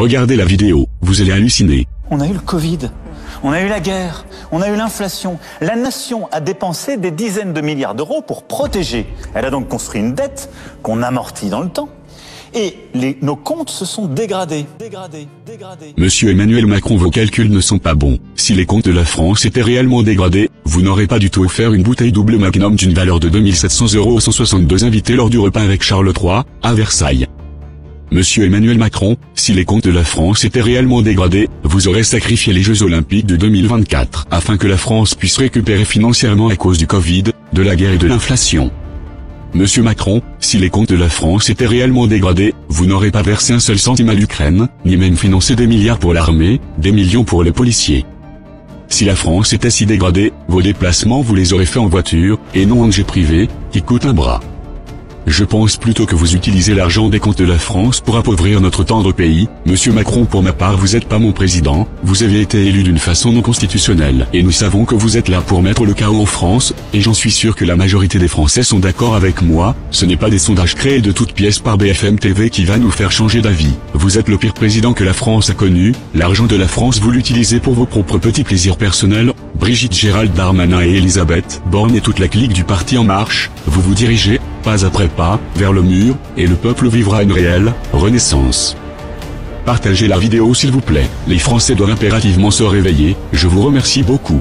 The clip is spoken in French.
Regardez la vidéo, vous allez halluciner. On a eu le Covid, on a eu la guerre, on a eu l'inflation. La nation a dépensé des dizaines de milliards d'euros pour protéger. Elle a donc construit une dette qu'on amortit dans le temps. Et nos comptes se sont dégradés. Monsieur Emmanuel Macron, vos calculs ne sont pas bons. Si les comptes de la France étaient réellement dégradés, vous n'aurez pas du tout offert une bouteille double Magnum d'une valeur de 2700 € aux 162 invités lors du repas avec Charles III, à Versailles. Monsieur Emmanuel Macron, si les comptes de la France étaient réellement dégradés, vous aurez sacrifié les Jeux Olympiques de 2024 afin que la France puisse récupérer financièrement à cause du Covid, de la guerre et de l'inflation. Monsieur Macron, si les comptes de la France étaient réellement dégradés, vous n'aurez pas versé un seul centime à l'Ukraine, ni même financé des milliards pour l'armée, des millions pour les policiers. Si la France était si dégradée, vos déplacements vous les aurez faits en voiture, et non en jet privé, qui coûte un bras. Je pense plutôt que vous utilisez l'argent des comptes de la France pour appauvrir notre tendre pays. Monsieur Macron, pour ma part, vous n'êtes pas mon président, vous avez été élu d'une façon non constitutionnelle. Et nous savons que vous êtes là pour mettre le chaos en France, et j'en suis sûr que la majorité des Français sont d'accord avec moi. Ce n'est pas des sondages créés de toutes pièces par BFM TV qui va nous faire changer d'avis. Vous êtes le pire président que la France a connu, l'argent de la France vous l'utilisez pour vos propres petits plaisirs personnels. Brigitte, Gérald Darmanin et Elisabeth Borne et toute la clique du parti En Marche, vous vous dirigez, pas après pas, vers le mur, et le peuple vivra une réelle renaissance. Partagez la vidéo s'il vous plaît, les Français doivent impérativement se réveiller, je vous remercie beaucoup.